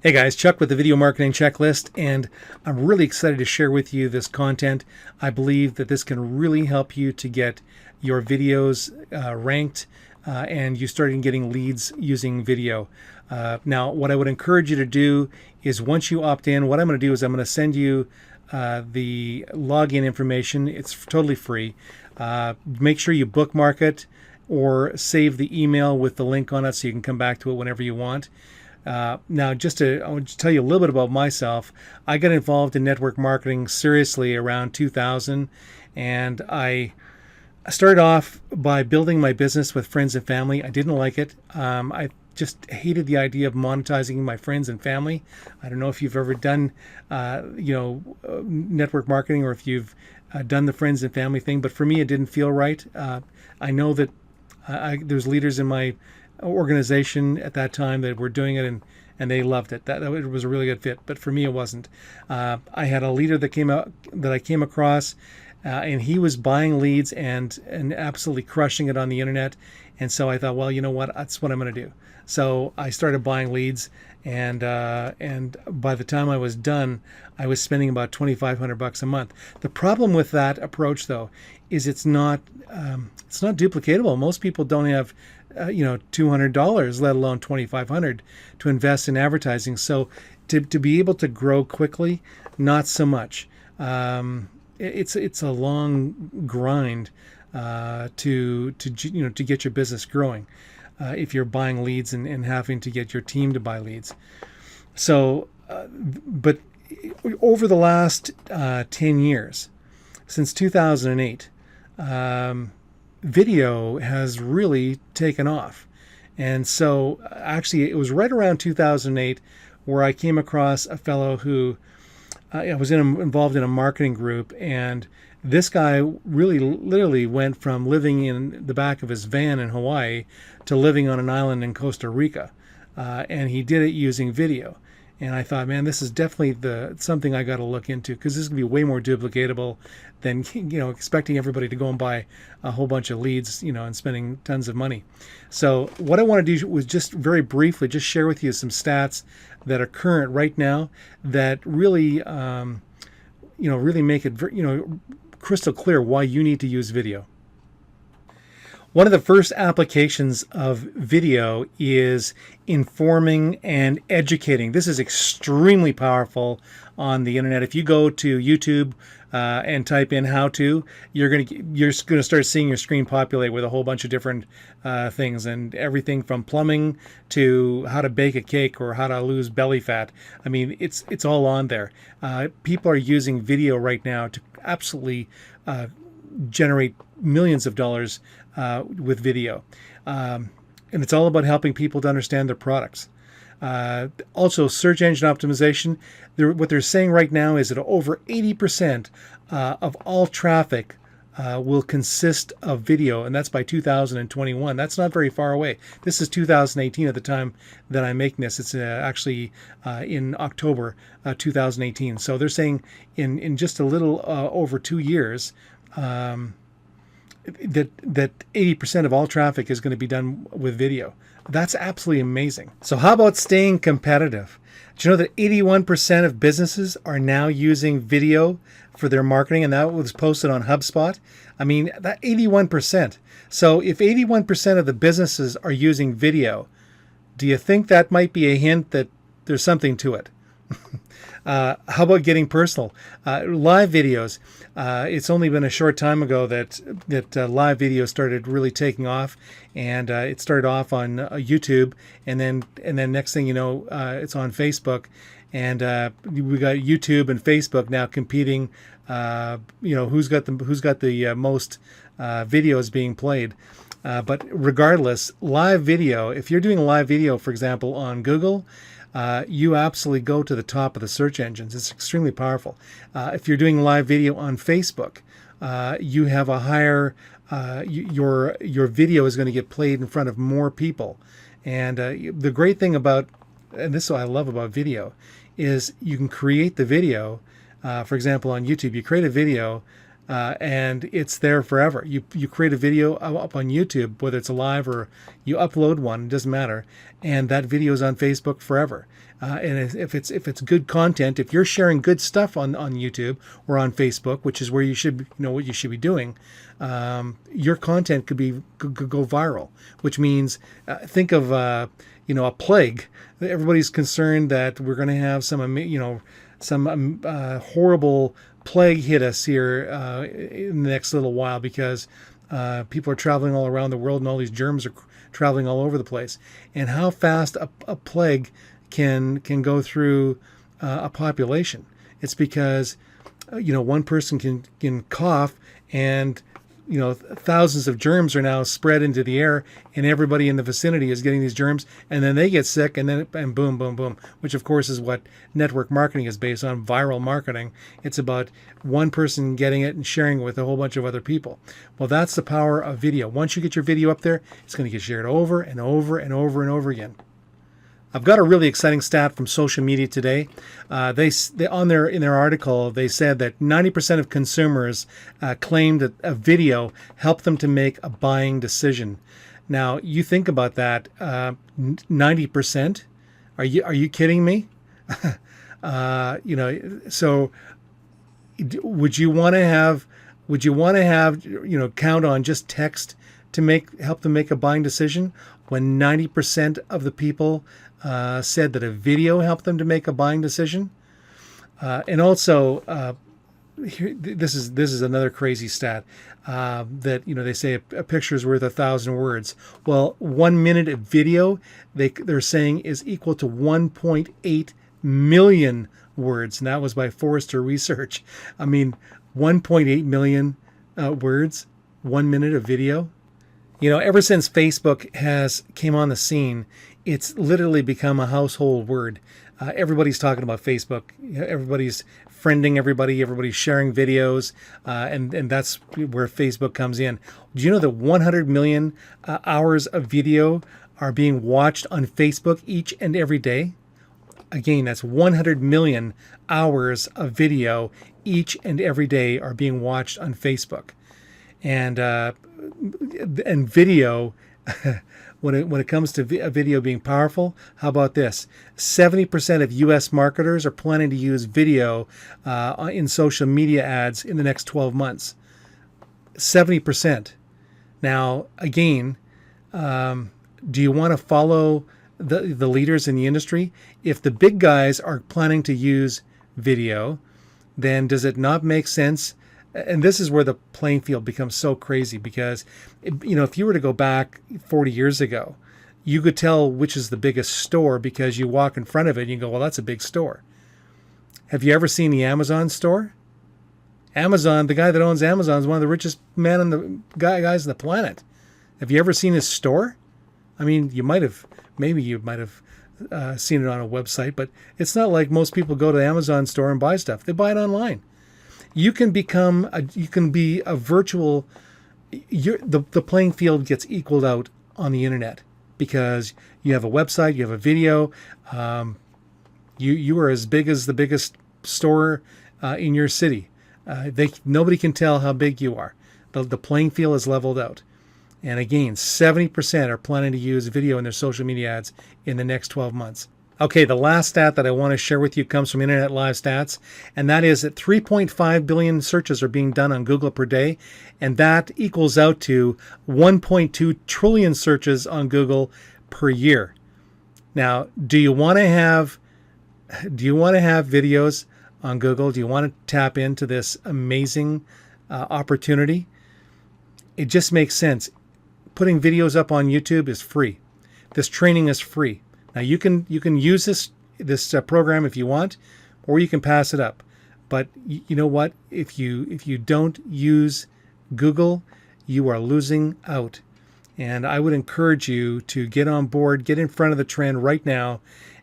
Hey guys, Chuck with the Video Marketing Checklist, and I'm really excited to share with you this content. I believe that this can really help you to get your videos ranked and you starting getting leads using video. Now, what I would encourage you to do is once you opt in, what I'm going to do is I'm going to send you the login information. It's totally free. Make sure you bookmark it or save the email with the link on it so you can come back to it whenever you want. Now, I want to tell you a little bit about myself. I got involved in network marketing seriously around 2000, and I started off by building my business with friends and family. I didn't like it. I just hated the idea of monetizing my friends and family. I don't know if you've ever done, network marketing, or if you've done the friends and family thing, but for me, it didn't feel right. I know that there's leaders in my organization at that time that were doing it, and they loved it. That it was a really good fit, but for me it wasn't. I had a leader that I came across, and he was buying leads and absolutely crushing it on the internet. And so I thought, well, you know what, that's what I'm going to do. So I started buying leads, and by the time I was done, I was spending about $2,500 a month. The problem with that approach, though, is it's not duplicatable. Most people don't have $200, let alone $2,500 to invest in advertising. So to be able to grow quickly, not so much. It's a long grind to get your business growing if you're buying leads and having to get your team to buy leads. So, but over the last 10 years, since 2008, video has really taken off. And so actually it was right around 2008 where I came across a fellow who I was involved in a marketing group, and this guy really literally went from living in the back of his van in Hawaii to living on an island in Costa Rica, and he did it using video. And I thought, man, this is definitely something I got to look into, because this is going to be way more duplicatable than expecting everybody to go and buy a whole bunch of leads, and spending tons of money. So what I want to do was just very briefly just share with you some stats that are current right now that really, really make it crystal clear why you need to use video. One of the first applications of video is informing and educating. This is extremely powerful on the internet. If you go to YouTube and type in "how to," you're going to start seeing your screen populate with a whole bunch of different things, and everything from plumbing to how to bake a cake or how to lose belly fat. I mean, it's all on there. People are using video right now to absolutely generate millions of dollars with video. And it's all about helping people to understand their products. Also, search engine optimization. What they're saying right now is that over 80% of all traffic will consist of video, and that's by 2021. That's not very far away. This is 2018 at the time that I'm making this. It's actually in October 2018. So they're saying in just a little over 2 years, that 80% of all traffic is going to be done with video. That's absolutely amazing. So how about staying competitive? Do you know that 81% of businesses are now using video for their marketing, and that was posted on HubSpot? I mean, that 81%. So if 81% of the businesses are using video, do you think that might be a hint that there's something to it? How about getting personal? Live videos. It's only been a short time ago that live video started really taking off, and it started off on YouTube, and then next thing you know, it's on Facebook, and we got YouTube and Facebook now competing. Who's got the most videos being played. But regardless, live video. If you're doing a live video, for example, on Google, you absolutely go to the top of the search engines. It's extremely powerful. If you're doing live video on Facebook, you have a higher, your video is going to get played in front of more people. And the great thing about, and this is what I love about video, is you can create the video. For example, on YouTube, you create a video, and it's there forever. You create a video up on YouTube, whether it's a live or you upload one, it doesn't matter, and that video is on Facebook forever. And if it's good content, if you're sharing good stuff on YouTube or on Facebook, which is where you should know what you should be doing, your content could go viral. Which means, think of a plague. Everybody's concerned that we're going to have some horrible plague hit us here in the next little while because people are traveling all around the world and all these germs are traveling all over the place. And how fast a plague can go through a population. It's because one person can cough and thousands of germs are now spread into the air and everybody in the vicinity is getting these germs and then they get sick and boom, boom, boom, which of course is what network marketing is based on, viral marketing. It's about one person getting it and sharing it with a whole bunch of other people. Well, that's the power of video. Once you get your video up there, it's going to get shared over and over and over and over again. I've got a really exciting stat from social media today. They in their article, they said that 90% of consumers claimed that a video helped them to make a buying decision. Now, you think about that, 90%? Are you kidding me? So would you want to have count on just text to help them make a buying decision when 90% of the people said that a video helped them to make a buying decision? And also, this is another crazy stat that they say a picture is worth 1,000 words. Well, 1 minute of video they're saying is equal to 1.8 million words, and that was by Forrester Research. I mean, 1.8 million words, 1 minute of video. Ever since Facebook came on the scene, it's literally become a household word. Everybody's talking about Facebook. Everybody's friending everybody. Everybody's sharing videos, and that's where Facebook comes in. Do you know that 100 million hours of video are being watched on Facebook each and every day? Again, that's 100 million hours of video each and every day are being watched on Facebook. And video, when it comes to a video being powerful, how about this? 70% of U.S. marketers are planning to use video in social media ads in the next 12 months. 70%. Now, again, do you want to follow the leaders in the industry? If the big guys are planning to use video, then does it not make sense? And this is where the playing field becomes so crazy because, if you were to go back 40 years ago, you could tell which is the biggest store because you walk in front of it and you go, well, that's a big store. Have you ever seen the Amazon store? Amazon, the guy that owns Amazon is one of the richest guys on the planet. Have you ever seen his store? I mean, maybe you might have seen it on a website, but it's not like most people go to the Amazon store and buy stuff. They buy it online. You can be a virtual. The playing field gets equaled out on the internet because you have a website, you have a video. You are as big as the biggest store in your city. Nobody can tell how big you are. The playing field is leveled out. And again, 70% are planning to use video in their social media ads in the next 12 months. Okay, the last stat that I want to share with you comes from Internet Live Stats, and that is that 3.5 billion searches are being done on Google per day, and that equals out to 1.2 trillion searches on Google per year. Now, do you want to have videos on Google? Do you want to tap into this amazing opportunity? It just makes sense. Putting videos up on YouTube is free. This training is free. Now you can use this program if you want, or you can pass it up. But you know what? If you don't use Google, you are losing out. And I would encourage you to get on board, get in front of the trend right now,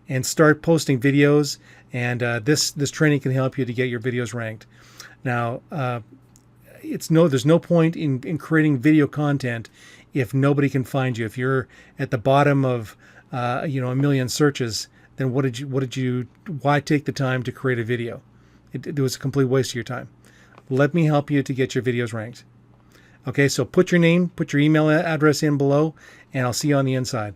and start posting videos. And this training can help you to get your videos ranked. Now, there's no point in creating video content if nobody can find you. If you're at the bottom of a million searches, then why take the time to create a video? It was a complete waste of your time. Let me help you to get your videos ranked. Okay, so put your name, put your email address in below, and I'll see you on the inside.